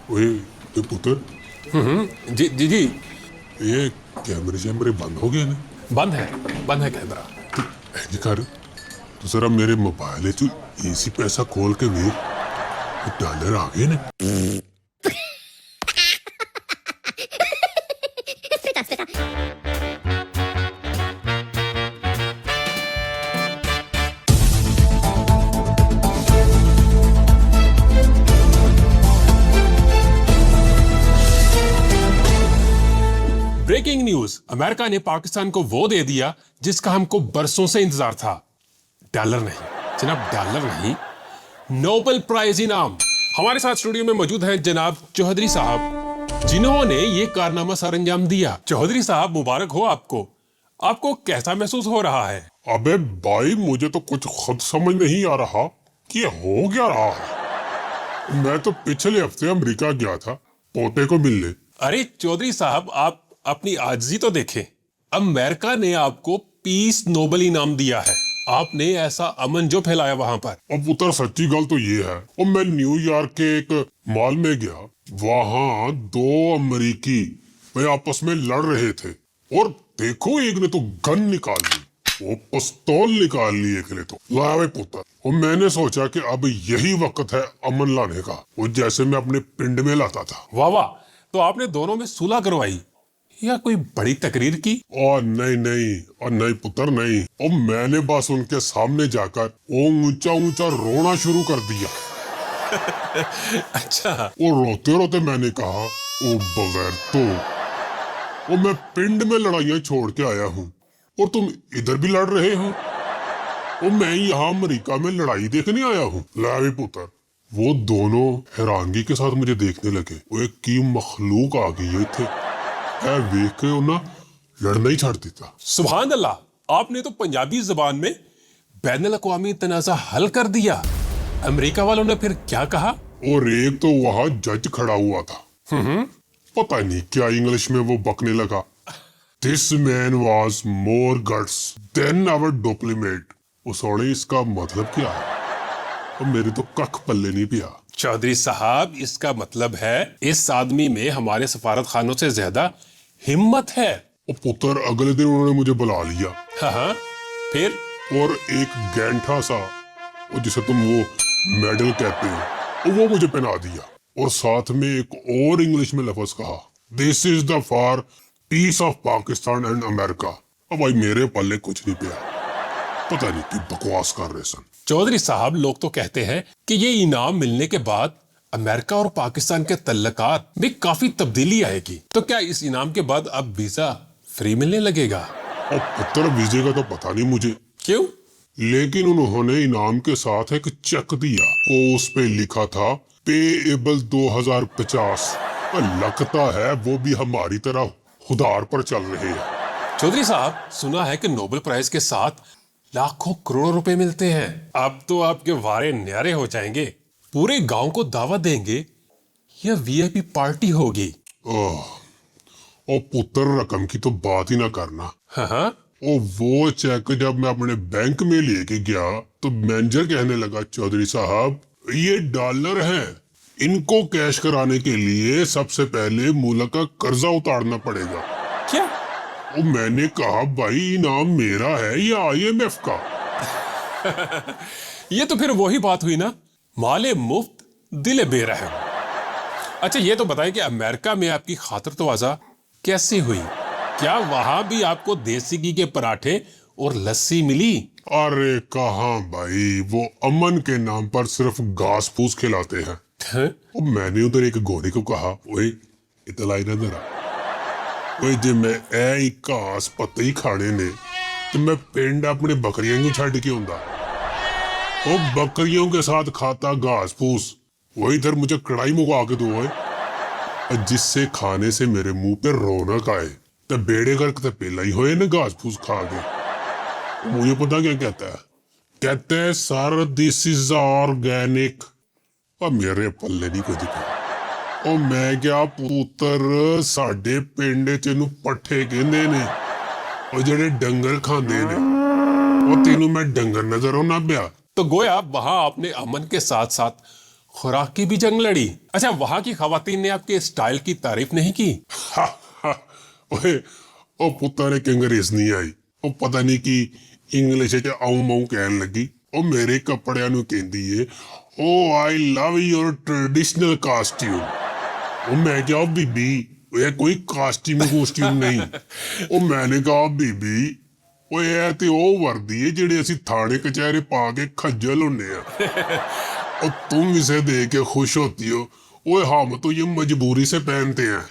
ओए ते पुत्र, जी जी जी। ये कैमरे शैमरे बंद हो गए ने? बंद है कैमरा। इंज कर, तू जरा मेरे मोबाइल च एसी पैसा खोल के वेख, डॉलर आ गए ने। ब्रेकिंग न्यूज, अमेरिका ने पाकिस्तान को वो दे दिया जिसका हमको बरसों से इंतजार था। डॉलर नहीं जनाब, डॉलर नहीं, नोबेल प्राइज इनाम। हमारे साथ स्टूडियो में मौजूद हैं जनाब चौधरी साहब, जिन्होंने ये कारनामा सर अंजाम दिया। चौधरी साहब मुबारक हो आपको। आपको कैसा महसूस हो रहा है? अबे भाई, मुझे तो कुछ खुद समझ नहीं आ रहा कि ये हो क्या रहा है। मैं तो पिछले हफ्ते अमेरिका गया था पोते को मिलने। अरे चौधरी साहब, आप अपनी आजिज़ी तो देखें। अमेरिका ने आपको पीस नोबेल इनाम दिया है। आपने ऐसा अमन जो फैलाया वहां पर। अब पुत्र सच्ची गल तो ये है, और मैं न्यूयॉर्क के एक मॉल में गया, वहां दो अमेरिकी वे आपस में लड़ रहे थे, और देखो एक ने तो गन निकाल ली, वो पिस्तौल निकाल ली एक ने तो। लाया भाई पुत्र, और मैंने सोचा कि अब यही वक्त है अमन लाने का, वो जैसे मैं अपने पिंड में लाता था। वाह वाह, तो आपने दोनों में सुलह करवाई या कोई बड़ी तकरीर की? और नहीं पुत्र नहीं, और मैंने बस उनके सामने जाकर वो ऊंचा ऊंचा रोना शुरू कर दिया। अच्छा। और रोते रोते मैंने कहा, ओ बगैर तो वो मैं पिंड में लड़ाइयां छोड़ के आया हूँ, और तुम इधर भी लड़ रहे हो, और मैं यहाँ अमेरिका में लड़ाई देखने आया हूँ। लावी पुत्र, वो दोनों हैरानगी के साथ मुझे देखने लगे। वो एक की मखलूक आ गई है थे, है वेख के ना लड़ना ही छाड़ देता। सुभान अल्लाह, आपने तो पंजाबी जबान में बैनुल अक़वामी तनाज़ा हल कर दिया। अमेरिका वालों ने फिर क्या कहा? और एक तो वहां जज खड़ा हुआ था, पता नहीं क्या इंग्लिश में वो बकने लगा। This man was more guts then our diplomat. उसोड़े इसका मतलब क्या है? और मेरे तो कख पल्ले नहीं पिया। चौधरी साहब, इसका मतलब है इस आदमी में हमारे सफारत खानों से ज्यादा हिम्मत है। और पुत्र, अगले दिन उन्होंने मुझे बुला लिया, हाँ, फिर? और एक गैंठा सा, और जिसे तुम वो मेडल कहते हो, और वो मुझे पहना दिया, और साथ में एक और इंग्लिश में लफ्ज कहा, this is the for piece of Pakistan and America. अब भाई मेरे पल्ले कुछ नहीं पिया, पता नहीं कि बकवास कर रहे सन। चौधरी साहब, लोग तो कहते हैं कि ये इनाम मिलने के बाद अमेरिका और पाकिस्तान के तल्लुकात में काफी तब्दीली आएगी। तो क्या इस इनाम के बाद अब वीजा फ्री मिलने लगेगा? और पुत्र, वीजे का तो पता नहीं मुझे, क्यों? लेकिन उन्होंने इनाम के साथ एक चेक दिया, वो उस पे लिखा था पेएबल 2050। लगता है वो भी हमारी तरह उधार पर चल रहे हैं। चौधरी साहब, सुना है कि नोबेल प्राइज के साथ लाखों करोड़ों रुपए मिलते हैं। अब तो आपके वारे न्यारे हो जाएंगे। पूरे गांव को दावत देंगे या वीआईपी पार्टी होगी? और पुत्र, रकम की तो बात ही ना करना। हाँ। और वो चेक जब मैं अपने बैंक में लेके गया, तो मैनेजर कहने लगा, चौधरी साहब ये डॉलर हैं, इनको कैश कराने के लिए सबसे पहले मुल्क का कर्जा उतारना पड़ेगा। क्या? और मैंने कहा, भाई इनाम मेरा है या आईएमएफ का? ये तो फिर वही बात हुई ना, माले मुफ्त दिले बेरहम। अच्छा, ये तो बताएं कि अमेरिका में आपकी खातिर तवाज़ा कैसे हुई? क्या वहां भी आपको देसी घी के पराठे और लस्सी मिली? अरे कहाँ भाई, वो अमन के नाम पर सिर्फ घास फूस खिलाते हैं। और मैंने उधर एक घोड़े को कहा, ओए इतलाई ना जरा, ओए जे मैं ऐ घास पत्ते ही खाने ने, तो मैं पिंड अपने बकरियों को छड़ के आंदा, और बकरियों के साथ खाता घास फूस, वो इधर मुझे कढ़ाई मुका के दो है, जिससे खाने से मेरे मुंह पे रौनक आए। तो बेड़े करके तो पहला ही होए ना घास फूस खा के। मुझे पता क्या कहता है, कहते हैं सर दिस इज ऑर्गेनिक। और मेरे पल्ले नहीं कुछ भी। और मैं क्या पुत्र, साडे पिंड च इनू पट्ठे कहंदे ने, और जेडे डंगर खांदे ने, और तेनू मैं डंगर नजर आउना पिया? तो गोया वहां आपने अमन के साथ साथ खुराक की भी जंग लड़ी। अच्छा, वहां की खवातीन ने आपके स्टाइल की तारीफ नहीं की? ओए ओ पुत्तर एक अंग्रेज नहीं आई, ਉਹ ਪਤਾ ਨਹੀਂ ਕੀ ਇੰਗਲਿਸ਼ ਚ ਆਉਂ ਮਾਉਂ ਕਹਿਣ ਲੱਗੀ। ਉਹ ਮੇਰੇ ਕੱਪੜਿਆਂ ਨੂੰ ਕਹਿੰਦੀ ਏ ਓ ਆਈ ਲਵ ਯੂਰ ਟ੍ਰੈਡੀਸ਼ਨਲ ਕਾਸਟਿਊਮ। ਉਹ ਮੈਂ ਕਿਹਾ ਬੀਬੀ ਇਹ ਕੋਈ ਕਾਸਟਿਊਮ ਨਹੀਂ। ਉਹ ਮੈਨੇ ਕਹਾ ਬੀਬੀ ਓਏ ਇਹ ਤੇ ਉਹ ਵਰਦੀ ਏ ਜਿਹੜੇ ਅਸੀਂ ਥਾਣੇ ਕਚਹਿਰੇ ਪਾ ਕੇ ਖੱਜਲ ਹੁੰਨੇ ਆ। और तुम इसे देख के खुश होती हो। ओए हम तो ये मजबूरी से पहनते हैं।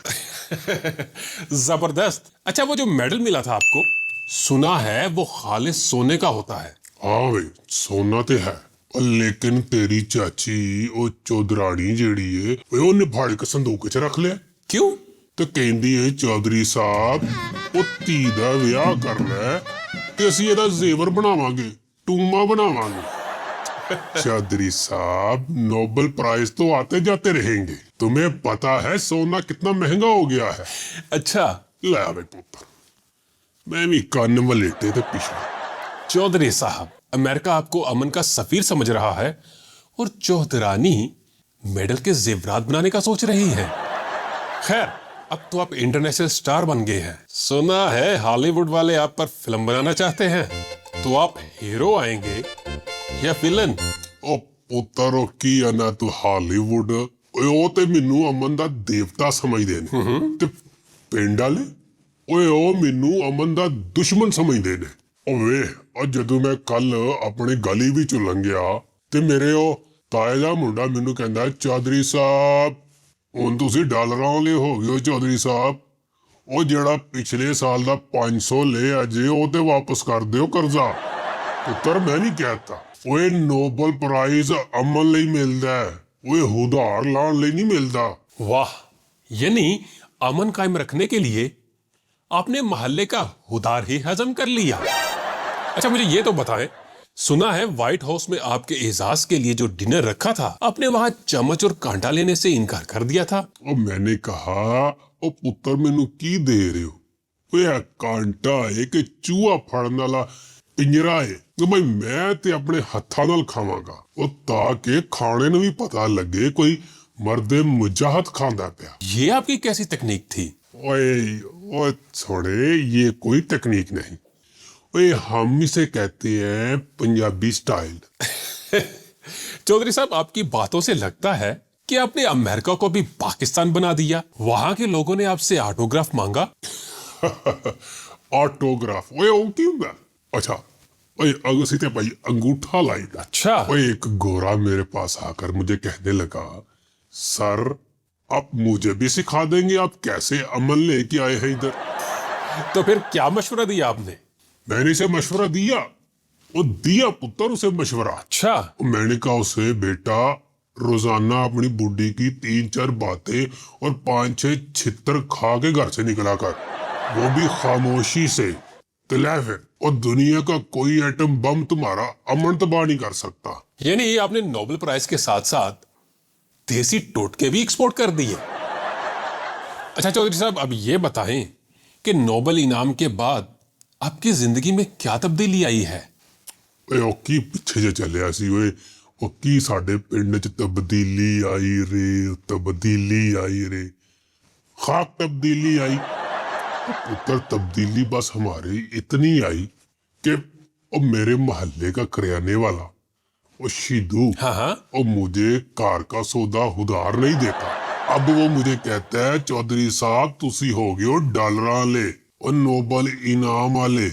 जबरदस्त। अच्छा, वो जो मेडल मिला था आपको, सुना है वो खालिस सोने का होता है। हाँ भाई सोना तो है, लेकिन तेरी चाची ओ चौधरानी जेड़ी है ओने फाड़ के संदूक च रख लिया। क्यों? तो कहंदी है चौधरी साहब ओ धी दा विआह कर लै ते असीं इहदा जेवर बनावांगे, टूमा बनावांगे। चौधरी साहब नोबेल प्राइज तो आते जाते रहेंगे, तुम्हें पता है सोना कितना महंगा हो गया है। अच्छा, लै भाई पुत्र मैं भी कान वलेटे थे पिछड़ा। चौधरी साहब, अमेरिका आपको अमन का सफीर समझ रहा है और चौधरानी मेडल के जेवरात बनाने का सोच रही है। खैर, अब तो आप इंटरनेशनल स्टार बन गए हैं। सुना है हॉलीवुड वाले आप पर फिल्म बनाना चाहते हैं, तो आप हीरो आएंगे या विलन? ओ पुत्र की आना तू हालीवुड ओए ओ ते मैनू अमन दा देवता समझदे ने ते पिंड वाले ओए ओ मैनू अमन दा दुश्मन समझदे ने। ओ वे ओ जदों मैं कल अपने गली विच लंघिया ते मेरे ओ ताए दा मुंडा मैनू कहंदा चौधरी साहब हुण तुसीं डॉलरां वाले हो गए हो चौधरी साहब, ओ जेड़ा पिछले साल दा 500 ले अजे ओ ते वापस कर दिओ कर्जा। पुत्र मैं नहीं कहता ओए नोबल प्राइज अमन ਲਈ ਮਿਲਦਾ ਹੈ, ओए हुदार लाण ਲਈ नहीं मिलता। वाह, यानी अमन कायम रखने के लिए आपने मोहल्ले का हुदार ही हजम कर लिया। अच्छा, मुझे ये तो बताएं, सुना है व्हाइट हाउस में आपके एजाज के लिए जो डिनर रखा था, आपने वहां चम्मच और कांटा लेने से इनकार कर दिया था। और मैंने कहा ओ पुत्र मैनू की दे रहे हो, ओए कांटा है कि चूहा फड़न वाला पिंजरा है तो भाई मैं ते अपने हत्था नाल खावांगा ओ ताकि खाने नूं भी पता लगे कोई मर्दे मुजाहद खांदा पिया। ये आपकी कैसी तकनीक थी? ओए ओए छोड़े ये कोई तकनीक नहीं, ओए हम इसे कहते हैं पंजाबी स्टाइल। चौधरी साहब, आपकी बातों से लगता है कि आपने अमेरिका को भी पाकिस्तान बना दिया। वहां के लोगों ने आपसे ऑटोग्राफ मांगा। ऑटोग्राफ ओए ओ की हुंदा? अच्छा ओए अगसी ते भाई अंगूठा लाई। अच्छा। ओए एक गोरा मेरे पास आकर मुझे कहने लगा सर आप मुझे भी सिखा देंगे आप कैसे अमन लेके आए हैं इधर। तो फिर क्या मशवरा दिया आपने? मैंने इसे मशवरा दिया, वो दिया पुत्र उसे मशवरा। अच्छा। मैंने कहा उसे बेटा रोजाना अपनी बुड्ढी की 3-4 बातें और 5-6 छितर खा के घर से निकला कर, वो भी खामोशी से। तो ले फिर और दुनिया का कोई एटम बम तुम्हारा अमन तबाह नहीं कर सकता। यानी आपने नोबेल प्राइज के साथ साथ देसी टोटके भी एक्सपोर्ट कर दिए। अच्छा चौधरी साहब, अब ये बताएं कि नोबेल इनाम के बाद आपकी जिंदगी में क्या तब्दीली आई है? ओए ओ की पिछे जे चलिया सी ओए ओ की साडे पिंड च तब्दीली आई रे, तब्दीली आई रे, खाक तब्दीली आई। पुत्र तब्दीली बस हमारी इतनी आई कि ओ मेरे मोहल्ले का करियाने वाला ओ शीदू ओ मुझे कार का सौदा उधार नहीं देता। अब वो मुझे कहता है चौधरी साहब तुसी हो गए हो डॉलरां ले और नोबल इनाम वाले,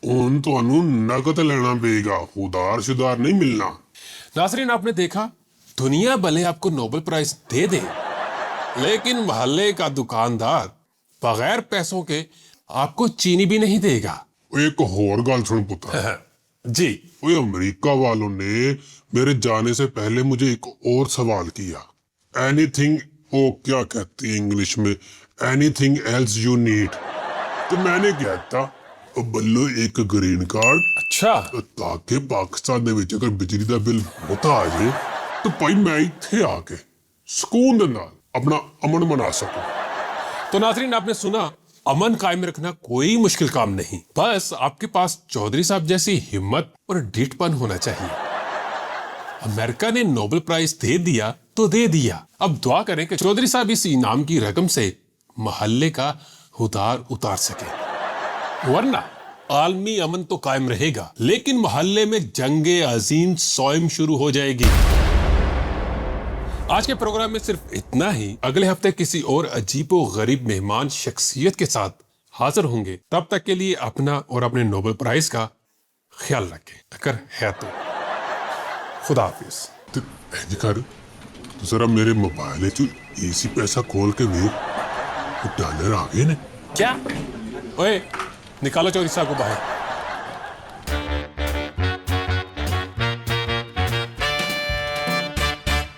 उन तुहानू नकद लेना पेगा, उधार शुधार नहीं मिलना। नाज़रीन, आपने देखा दुनिया भले आपको नोबेल प्राइज दे दे, लेकिन मोहल्ले का दुकानदार बगैर पैसों के आपको चीनी भी नहीं देगा। एक होर गल सुन पुत्र जी। वो अमेरिका वालों ने मेरे जाने से पहले मुझे एक और सवाल किया, एनीथिंग वो क्या कहती है इंग्लिश में, एनीथिंग एल्स यू नीड। तो मैंने कहता बल्लो एक ग्रीन कार्ड। अच्छा। ताकि पाकिस्तान दे विच अगर बिजली दा बिल होता आ जाए तो भाई मैं इत्थे आके सुकून दे नाल अपना अमन मना सकूं। तो नाज़रीन, आपने सुना, अमन कायम रखना कोई मुश्किल काम नहीं, बस आपके पास चौधरी साहब जैसी हिम्मत और ढीठपन होना चाहिए। अमेरिका ने नोबेल प्राइज दे दिया तो दे दिया। अब दुआ करें कि चौधरी साहब इस इनाम की रकम से मोहल्ले का उतार उतार सके, वरना आलमी अमन तो कायम रहेगा लेकिन मोहल्ले में जंगे अजीम स्वयं शुरू हो जाएगी। आज के प्रोग्राम में सिर्फ इतना ही। अगले हफ्ते किसी और अजीबो गरीब मेहमान शख्सियत के साथ हाजिर होंगे। तब तक के लिए अपना और अपने नोबेल प्राइज का ख्याल रखें, अगर है तो। खुदा हाफिज। तो इंज कर, तो जरा मेरे मोबाइल च एसी पैसा खोल के वेख, डॉलर आ गए ने। क्या? ओए, निकालो चौधरी साहब को बाहर।